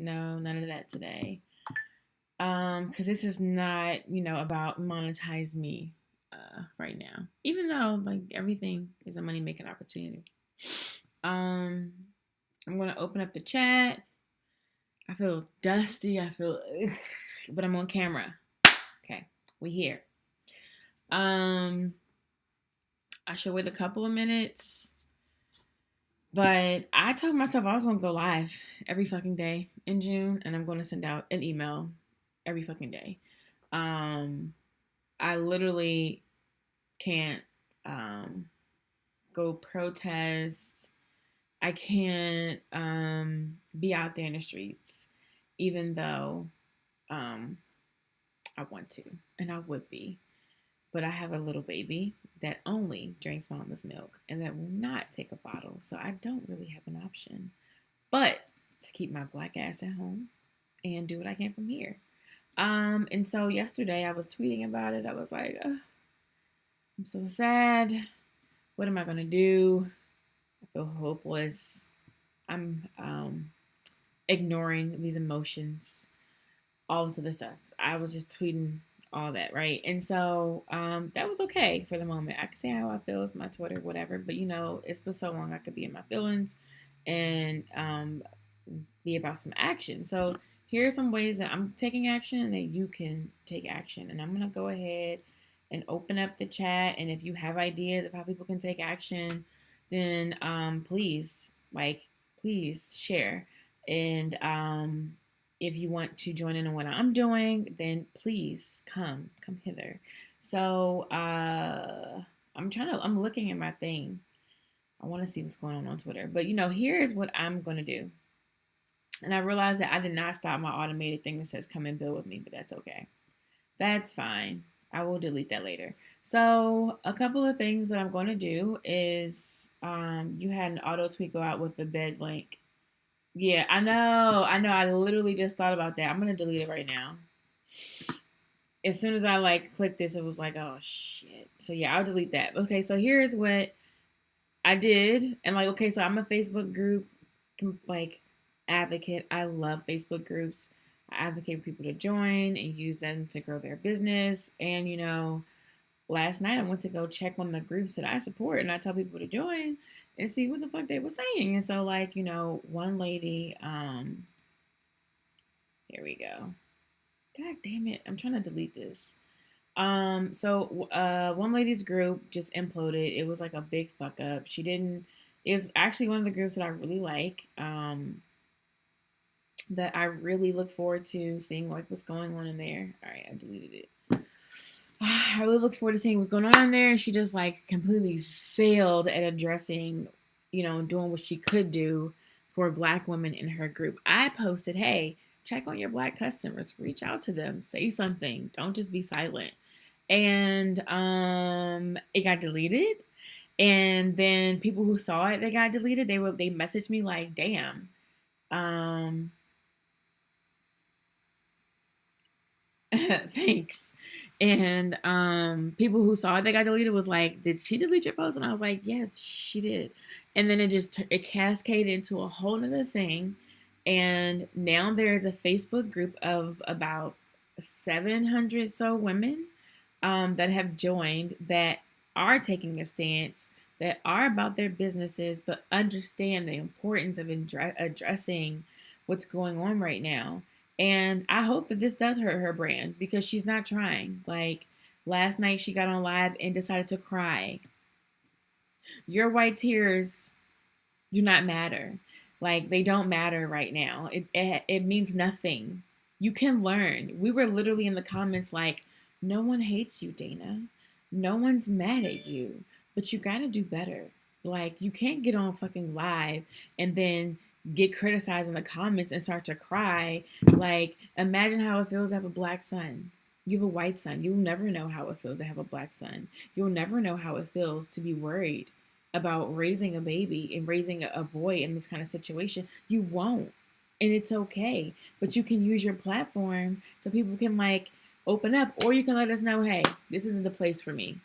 No, none of that today. Because this is not, about monetize me right now. Even though like everything is a money making opportunity. Um, I'm gonna open up the chat. I feel dusty. I feel, but I'm on camera. Okay, we here. I should wait a couple of minutes. But I told myself I was going to go live every fucking day in June, and I'm going to send out an email every fucking day. I literally can't go protest. I can't be out there in the streets, even though I want to, and I would be. But I have a little baby that only drinks mama's milk and that will not take a bottle. So I don't really have an option but to keep my black ass at home and do what I can from here. And so yesterday I was tweeting about it. I was like, I'm so sad. What am I going to do? I feel hopeless. I'm ignoring these emotions, all this other stuff. I was just tweeting all that, right? And so that was okay for the moment. I can say how I feel. It's my Twitter, whatever. But it's been so long I could be in my feelings and be about some action. So here are some ways that I'm taking action and that you can take action. And I'm gonna go ahead and open up the chat. And if you have ideas of how people can take action, then please share. And if you want to join in on what I'm doing, then please come hither. So I'm looking at my thing. I want to see what's going on Twitter. But here's what I'm gonna do. And I realized that I did not stop my automated thing that says come and build with me, but that's okay. That's fine. I will delete that later. So a couple of things that I'm going to do is you had an auto tweet go out with the bed link. Yeah, I know. I literally just thought about that. I'm going to delete it right now. As soon as I clicked this, it was like, oh shit. So yeah, I'll delete that. Okay, so here's what I did. And okay, so I'm a Facebook group advocate. I love Facebook groups. I advocate for people to join and use them to grow their business. And last night I went to go check on the groups that I support, and I tell people to join and see what the fuck they were saying. And so one lady, here we go. God damn it, I'm trying to delete this. So one lady's group just imploded. It was like a big fuck up. It's actually one of the groups that I really like. That I really look forward to seeing what's going on in there. All right, I deleted it. I really look forward to seeing what's going on in there. And she just completely failed at addressing, doing what she could do for Black women in her group. I posted, hey, check on your Black customers, reach out to them, say something, don't just be silent. And it got deleted. And then people who saw it, they got deleted. They messaged me like, damn. Thanks. And people who saw it that got deleted was like, did she delete your post? And I was like, yes, she did. And then it cascaded into a whole nother thing. And now there's a Facebook group of about 700 so women that have joined, that are taking a stance, that are about their businesses, but understand the importance of addressing what's going on right now. And I hope that this does hurt her brand, because she's not trying. Last night she got on live and decided to cry. Your white tears do not matter. They don't matter right now. It means nothing. You can learn. We were literally in the comments like, no one hates you, Dana. No one's mad at you, but you gotta do better. You can't get on fucking live and then get criticized in the comments and start to cry. Imagine how it feels to have a Black son. You have a white son. You'll never know how it feels to have a Black son. You'll never know how it feels to be worried about raising a baby and raising a boy in this kind of situation. You won't. And it's okay. But you can use your platform so people can open up, or you can let us know, hey, this isn't the place for me.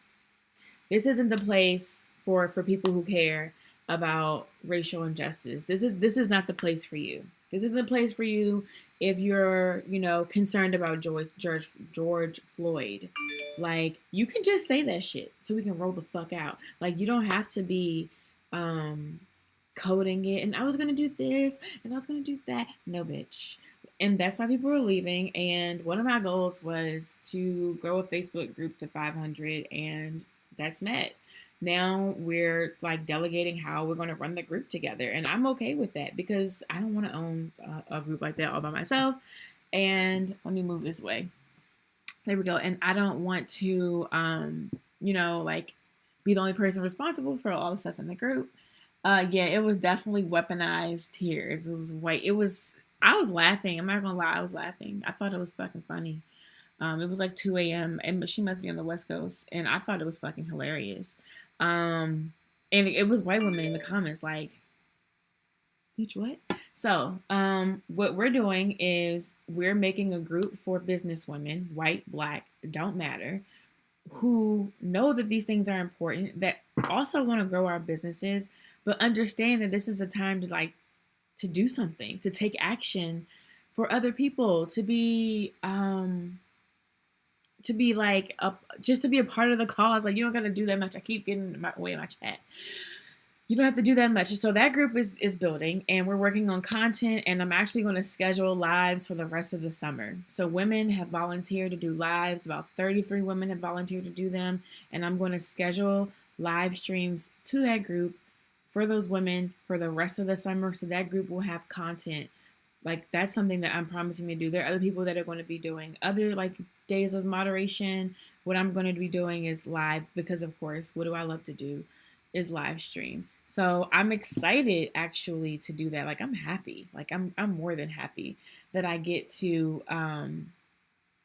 This isn't the place for people who care about racial injustice. This is not the place for you. This isn't a place for you if you're, concerned about George Floyd. Like, you can just say that shit so we can roll the fuck out. Like, you don't have to be um coding it and I was gonna do this and I was gonna do that. No, bitch. And that's why people are leaving. And one of my goals was to grow a Facebook group to 500, and that's met. Now we're like delegating how we're going to run the group together, and I'm okay with that because I don't want to own a group like that all by myself. And let me move this way. There we go. And I don't want to, like be the only person responsible for all the stuff in the group. Yeah, it was definitely weaponized tears. It was white. I was laughing. I'm not gonna lie, I was laughing. I thought it was fucking funny. It was like 2 a.m. and she must be on the West Coast, and I thought it was fucking hilarious. And it was white women in the comments like, bitch, what? So, what we're doing is we're making a group for business women, white, black, don't matter, who know that these things are important, that also want to grow our businesses, but understand that this is a time to do something, to take action for other people, to be like just to be a part of the cause. Like, you don't gotta do that much. I keep getting my way in my chat. You don't have to do that much. So that group is building, and we're working on content, and I'm actually going to schedule lives for the rest of the summer. So women have volunteered to do lives. About 33 women have volunteered to do them, and I'm going to schedule live streams to that group for those women for the rest of the summer. So that group will have content. Like, that's something that I'm promising to do. There are other people that are going to be doing other like days of moderation. What I'm going to be doing is live because, of course, what do I love to do is live stream. So I'm excited actually to do that. Like, I'm happy. Like, I'm more than happy that I get to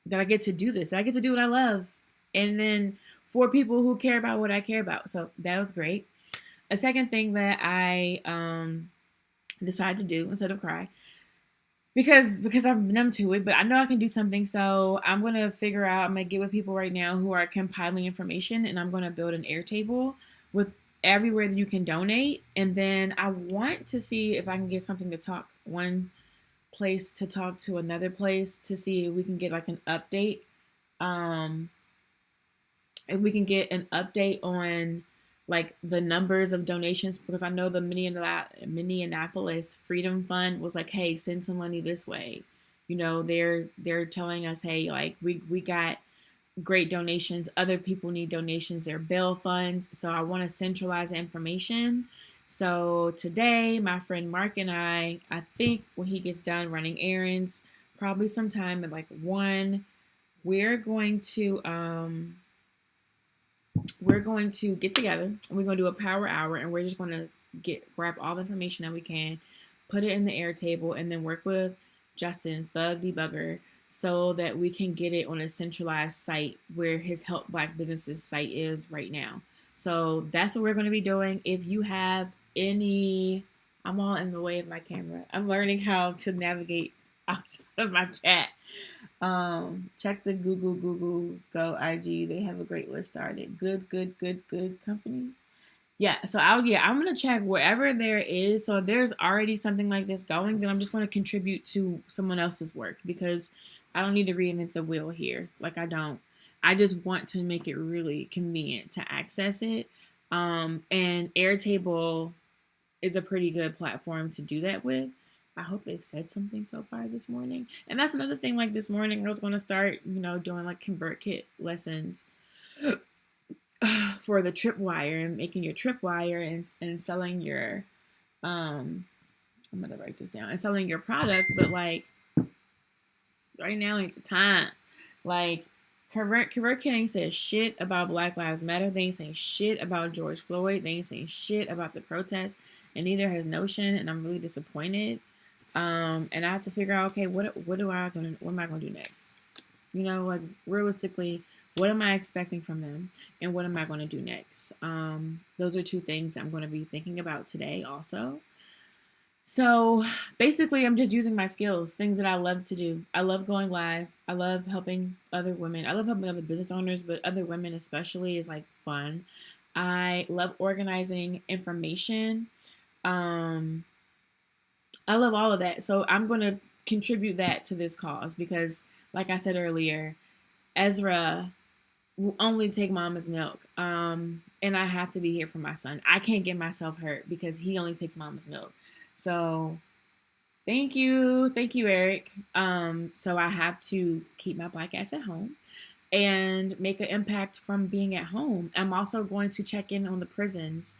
do this. That I get to do what I love, and then for people who care about what I care about. So that was great. A second thing that I decided to do instead of cry, because I'm numb to it, but I know I can do something. So I'm gonna figure out. I'm gonna get with people right now who are compiling information, and I'm gonna build an Airtable with everywhere that you can donate. And then I want to see if I can get something to talk one place to talk to another place to see if we can get like an update. If we can get an update on like the numbers of donations, because I know the Minneapolis Freedom Fund was like, hey, send some money this way. They're telling us, hey, like we got great donations. Other people need donations. They're bail funds. So I want to centralize the information. So today, my friend Mark and I think when he gets done running errands, probably sometime at like 1, we're going to get together and we're going to do a power hour, and we're just going to grab all the information that we can, put it in the Airtable, and then work with Justin, Thug Debugger, so that we can get it on a centralized site where his Help Black Businesses site is right now. So that's what we're going to be doing. If you have any, I'm all in the way of my camera. I'm learning how to navigate outside of my chat. Check the Google Go IG. They have a great list started. Good company. Yeah, so I'm gonna check wherever there is. So if there's already something like this going, then I'm just gonna contribute to someone else's work, because I don't need to reinvent the wheel here. Like, I don't. I just want to make it really convenient to access it. And Airtable is a pretty good platform to do that with. I hope they've said something so far this morning. And that's another thing. Like, this morning, I was going to start, doing like ConvertKit lessons for the tripwire, and making your tripwire and selling your, I'm going to write this down, and selling your product. But like, right now ain't the time. Like, ConvertKit ain't said shit about Black Lives Matter. They ain't saying shit about George Floyd. They ain't saying shit about the protests. And neither has Notion. And I'm really disappointed. And I have to figure out, okay, what am I gonna do next? Like, realistically, what am I expecting from them, and what am I going to do next? Those are two things I'm going to be thinking about today also. So basically, I'm just using my skills, things that I love to do. I love going live. I love helping other women. I love helping other business owners, but other women especially is like fun. I love organizing information. I love all of that. So I'm going to contribute that to this cause because, like I said earlier, Ezra will only take mama's milk. And I have to be here for my son. I can't get myself hurt because he only takes mama's milk. So thank you, Eric. So I have to keep my black ass at home and make an impact from being at home. I'm also going to check in on the prisons,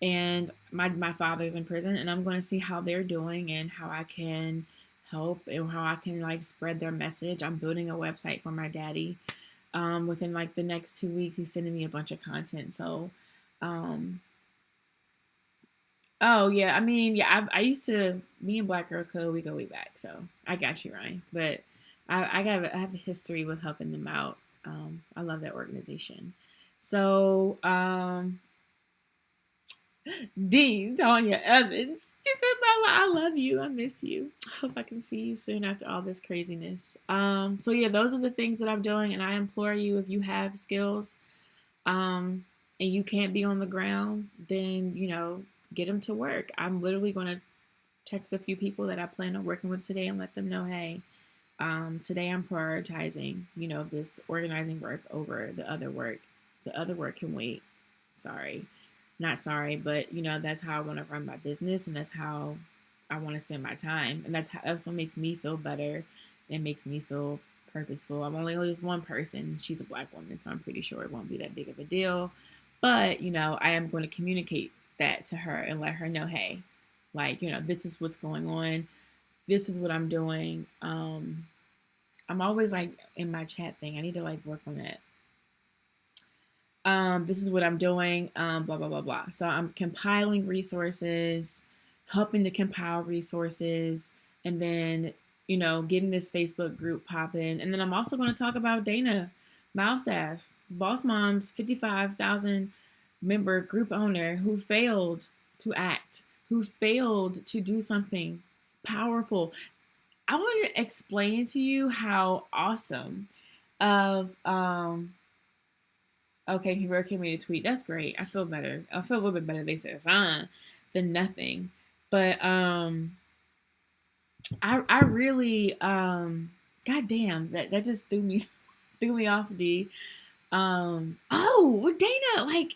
and my father's in prison, and I'm going to see how they're doing and how I can help and how I can like spread their message. I'm building a website for my daddy. Within like the next 2 weeks, he's sending me a bunch of content. So, um, oh yeah, I mean, yeah, I used to me and Black Girls Code. We go way back, so I got you, Ryan. But I have a history with helping them out. I love that organization. So, Dean Tanya Evans. She said, Mama, I love you. I miss you. I hope I can see you soon after all this craziness. So yeah, those are the things that I'm doing, and I implore you, if you have skills, and you can't be on the ground, then get them to work. I'm literally going to text a few people that I plan on working with today and let them know, hey, today I'm prioritizing, this organizing work over the other work. The other work can wait. Sorry. Not sorry, but that's how I want to run my business, and that's how I want to spend my time. And that's what makes me feel better. It makes me feel purposeful. I'm only just one person. She's a black woman, so I'm pretty sure it won't be that big of a deal. But, I am going to communicate that to her and let her know, hey, like, this is what's going on. This is what I'm doing. I'm always like in my chat thing. I need to like work on that. This is what I'm doing, blah, blah, blah, blah. So I'm compiling resources, helping to compile resources, and then, getting this Facebook group popping. And then I'm also going to talk about Dana Malstaff, Boss Mom's 55,000 member group owner who failed to act, who failed to do something powerful. I want to explain to you how awesome of okay, he wrote me a tweet. That's great. I feel better. I feel a little bit better. They said than nothing. But I really god damn, that just threw me off, D. Oh, Dana, like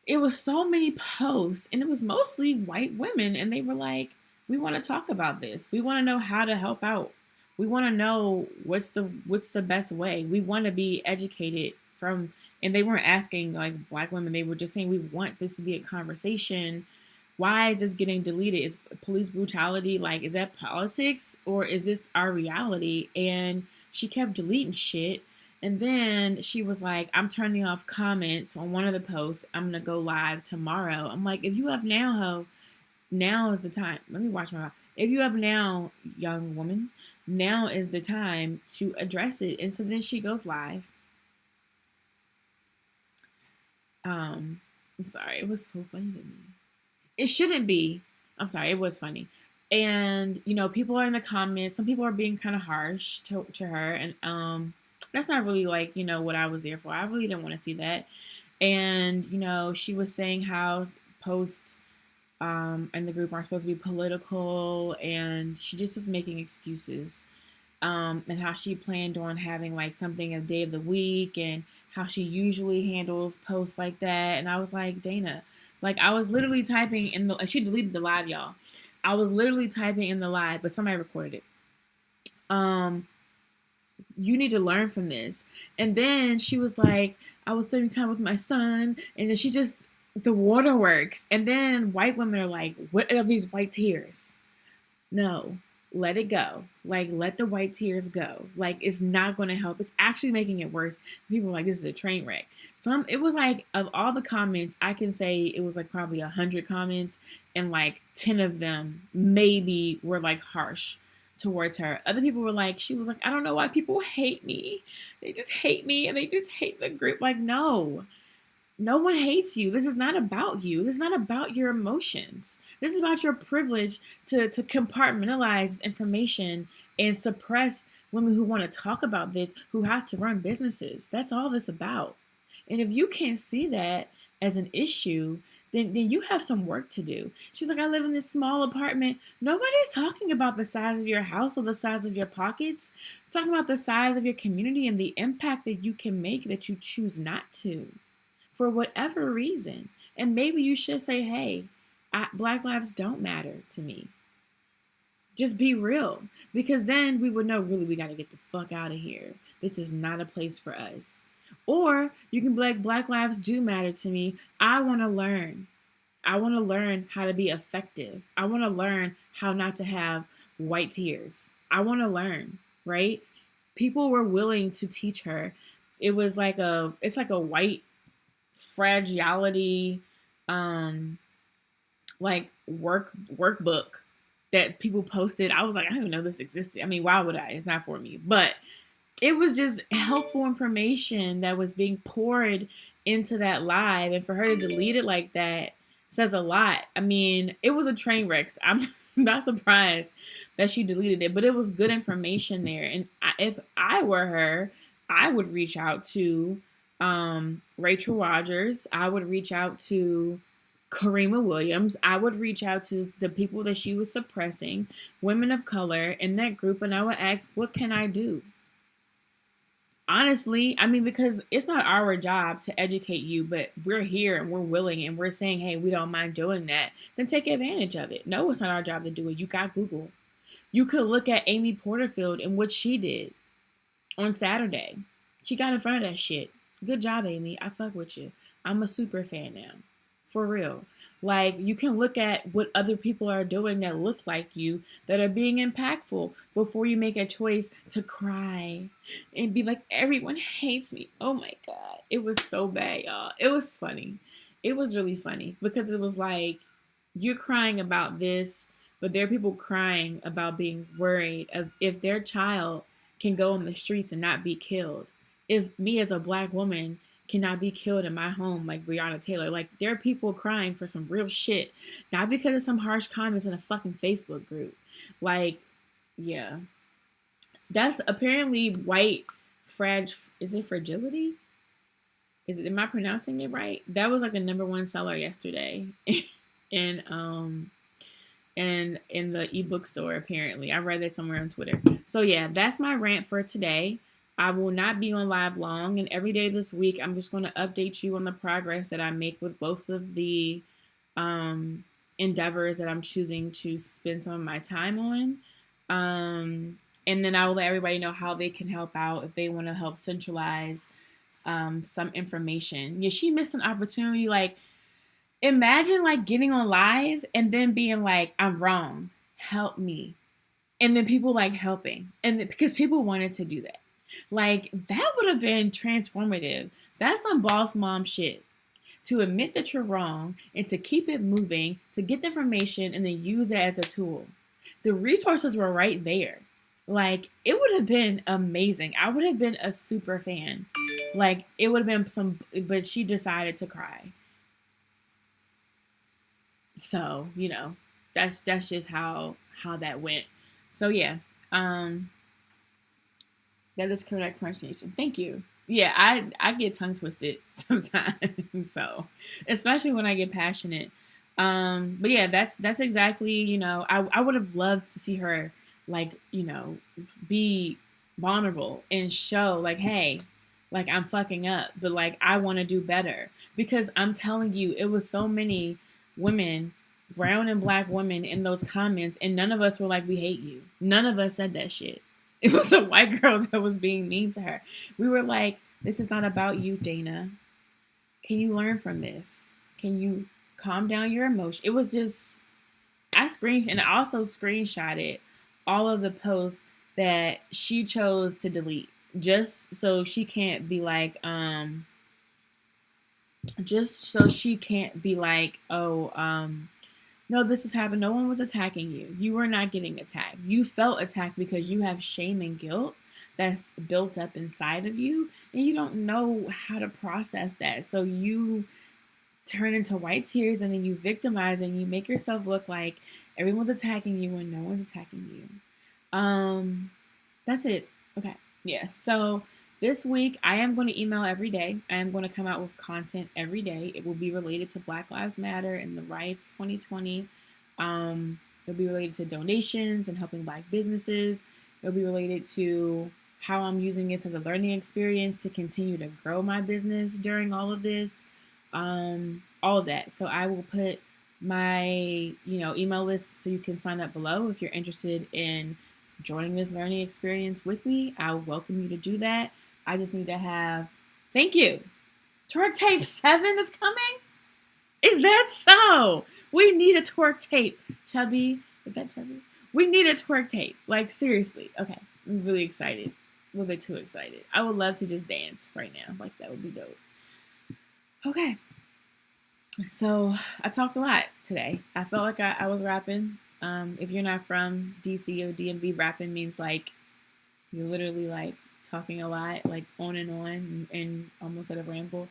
it was so many posts, and it was mostly white women, and they were like, we want to talk about this. We want to know how to help out. We want to know what's the best way. We want to be educated from, and they weren't asking like black women. They were just saying, we want this to be a conversation. Why is this getting deleted? Is police brutality, like, is that politics or is this our reality? And she kept deleting shit. And then she was like, I'm turning off comments on one of the posts. I'm going to go live tomorrow. I'm like, if you have now, ho, now is the time. Let me watch my mouth. If you have now, young woman, now is the time to address it. And so then she goes live. I'm sorry. It was so funny to me. It shouldn't be. I'm sorry. It was funny. And, people are in the comments. Some people are being kind of harsh to her. And that's not really like, what I was there for. I really didn't want to see that. And, she was saying how posts in the group aren't supposed to be political. And she just was making excuses. And how she planned on having like something a day of the week and how she usually handles posts like that. And I was like, Dana, like I was literally typing in the, she deleted the live, y'all. I was literally typing in the live, but somebody recorded it. You need to learn from this. And then she was like, I was spending time with my son, and then she just, the waterworks. And then white women are like, what are these white tears? No, let it go. Like, let the white tears go. Like, it's not going to help. It's actually making it worse. People are like, this is a train wreck. It was like, of all the comments, I can say it was like probably 100 comments, and like 10 of them maybe were like harsh towards her. Other people were like, she was like, I don't know why people hate me. They just hate me, and they just hate the group. Like, no one hates you. This is not about you. This is not about your emotions. This is about your privilege to compartmentalize information and suppress women who want to talk about this, who have to run businesses. That's all this about. And if you can't see that as an issue, then you have some work to do. She's like, I live in this small apartment. Nobody's talking about the size of your house or the size of your pockets. We're talking about the size of your community and the impact that you can make that you choose not to for whatever reason. And maybe you should say, hey, Black lives don't matter to me. Just be real. Because then we would know, really, we got to get the fuck out of here. This is not a place for us. Or you can be like, Black lives do matter to me. I want to learn. I want to learn how to be effective. I want to learn how not to have white tears. I want to learn, right? People were willing to teach her. It's like a white fragility, like workbook that people posted. I was like, I didn't even know this existed. I mean, why would I? It's not for me. But it was just helpful information that was being poured into that live. And for her to delete it like that says a lot. I mean, it was a train wreck. I'm not surprised that she deleted it, but it was good information there. And if I were her, I would reach out to Rachel Rogers. I would reach out to Karima Williams. I would reach out to the people that she was suppressing, women of color in that group, and I would ask, what can I do? Honestly, I mean, because it's not our job to educate you, but we're here and we're willing and we're saying, hey, we don't mind doing that. Then take advantage of it. No, it's not our job to do it. You got Google. You could look at Amy Porterfield and what she did on Saturday. She got in front of that shit. Good job, Amy. I fuck with you. I'm a super fan now. For real. Like, you can look at what other people are doing that look like you, that are being impactful, before you make a choice to cry and be like, everyone hates me. Oh my God. It was so bad, y'all. It was funny. It was really funny because it was like, you're crying about this, but there are people crying about being worried of if their child can go on the streets and not be killed. If me as a Black woman cannot be killed in my home like Breonna Taylor. Like, there are people crying for some real shit, not because of some harsh comments in a fucking Facebook group. Like, yeah. That's apparently white is it fragility? Am I pronouncing it right? That was like a #1 seller yesterday. in in the ebook store, apparently. I read that somewhere on Twitter. So yeah, that's my rant for today. I will not be on live long, and every day this week, I'm just going to update you on the progress that I make with both of the endeavors that I'm choosing to spend some of my time on. And then I will let everybody know how they can help out if they want to help centralize some information. Yeah, she missed an opportunity. Like, imagine like getting on live and then being like, I'm wrong, help me. And then people like helping. And because people wanted to do that. Like, that would have been transformative. That's some boss mom shit. To admit that you're wrong and to keep it moving, to get the information and then use it as a tool. The resources were right there. Like, it would have been amazing. I would have been a super fan. Like, it would have been but she decided to cry. So, you know, that's just how that went. So yeah, that is correct, Crunch Nation. Thank you. Yeah, I get tongue twisted sometimes. So, especially when I get passionate. But yeah, that's exactly, you know, I would have loved to see her, like, you know, be vulnerable and show like, hey, like, I'm fucking up, but like, I want to do better. Because I'm telling you, it was so many women, brown and Black women, in those comments, and none of us were like, we hate you. None of us said that shit. It was a white girl that was being mean to her. We were like, this is not about you, Dana. Can you learn from this? Can you calm down your emotion? It was just, I also screenshotted all of the posts that she chose to delete, just so she can't be like, no, this was happening. No one was attacking you. You were not getting attacked. You felt attacked because you have shame and guilt that's built up inside of you, and you don't know how to process that. So you turn into white tears, and then you victimize, and you make yourself look like everyone's attacking you when no one's attacking you. That's it. Okay. Yeah. So This week, I am going to email every day. I am going to come out with content every day. It will be related to Black Lives Matter and the riots 2020. It'll be related to donations and helping Black businesses. It'll be related to how I'm using this as a learning experience to continue to grow my business during all of this. All of that. So I will put my email list so you can sign up below if you're interested in joining this learning experience with me. I welcome you to do that. I just need to have, thank you. Twerk tape 7 is coming? Is that so? We need a twerk tape. Chubby, is that chubby? We need a twerk tape. Like, seriously. Okay, I'm really excited. A little bit too excited. I would love to just dance right now. Like, that would be dope. Okay. So, I talked a lot today. I felt like I was rapping. If you're not from DC or DMV, rapping means like you're literally like talking a lot, like on and almost at a ramble.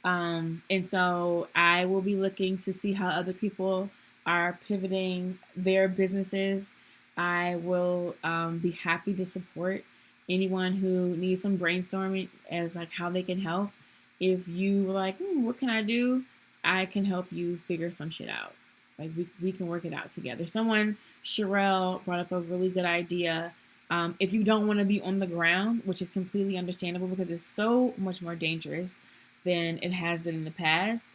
And so I will be looking to see how other people are pivoting their businesses. I will be happy to support anyone who needs some brainstorming as like how they can help. If you were like, what can I do? I can help you figure some shit out. Like we can work it out together. Someone, Sherelle, brought up a really good idea. If you don't want to be on the ground, which is completely understandable because it's so much more dangerous than it has been in the past,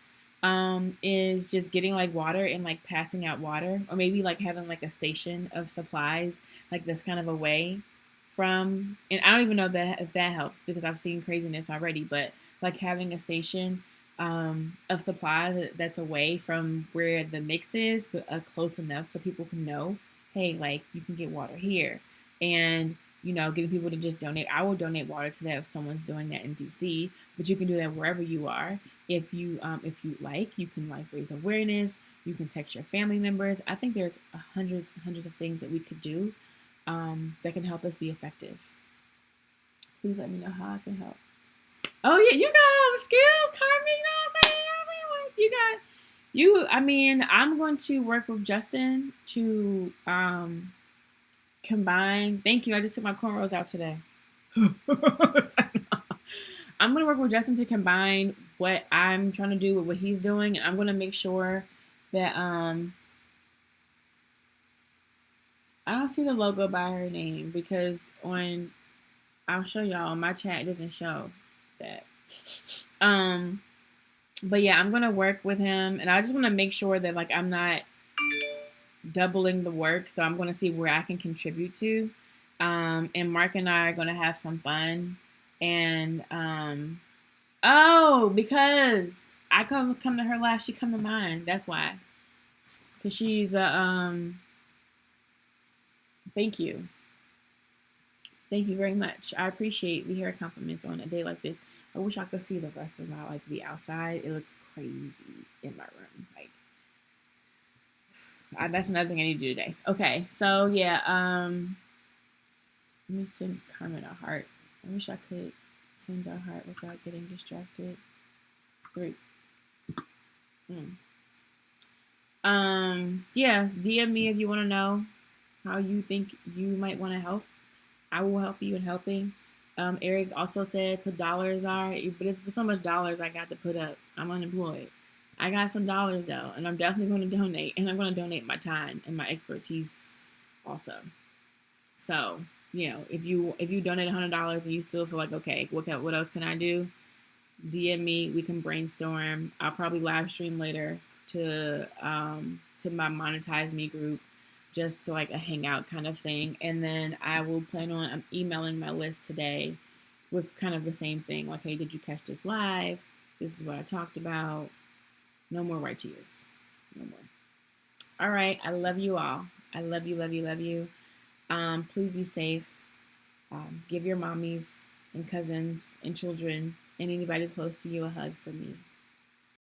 is just getting like water and like passing out water, or maybe like having like a station of supplies, like this kind of away from. And I don't even know that if that helps because I've seen craziness already, but like having a station of supplies that's away from where the mix is, but close enough so people can know, hey, like you can get water here, and getting people to just donate. I will donate water to that if someone's doing that in DC, but you can do that wherever you are. If you like, you can like raise awareness. You can text your family members. I think there's hundreds and hundreds of things that we could do that can help us be effective. Please let me know how I can help. Oh yeah, you got all the skills, Carmen. You know what I'm saying? You got you. I mean, I'm going to work with Justin to combine. Thank you. I just took my cornrows out today. I'm going to work with Justin to combine what I'm trying to do with what he's doing, and I'm going to make sure that I don't see the logo by her name because I'll show y'all my chat doesn't show that. But yeah, I'm gonna work with him, and I just want to make sure that like I'm not doubling the work. So I'm gonna see where I can contribute to. And Mark and I are gonna have some fun. And because I come to her life, she come to mine. That's why. Cause she's thank you. Thank you very much. I appreciate we hear compliments on a day like this. I wish I could see the rest of my the outside. It looks crazy in my room. Like that's another thing I need to do today. Okay, so yeah, let me send Carmen a heart. I wish I could send a heart without getting distracted. 3. Yeah, DM me if you want to know how you think you might want to help. I will help you in helping. Eric also said put dollars are, but it's so much dollars I got to put up. I'm unemployed. I got some dollars though, and I'm definitely going to donate, and I'm going to donate my time and my expertise also. So if you donate $100 and you still feel like okay, what else can I do? DM me. We can brainstorm. I'll probably live stream later to my Monetize Me group, just to like a hangout kind of thing. And then I will plan on emailing my list today with kind of the same thing. Like, hey, did you catch this live? This is what I talked about. No more right tears. No more. All right. I love you all. I love you, love you, love you. Please be safe. Give your mommies and cousins and children and anybody close to you a hug for me.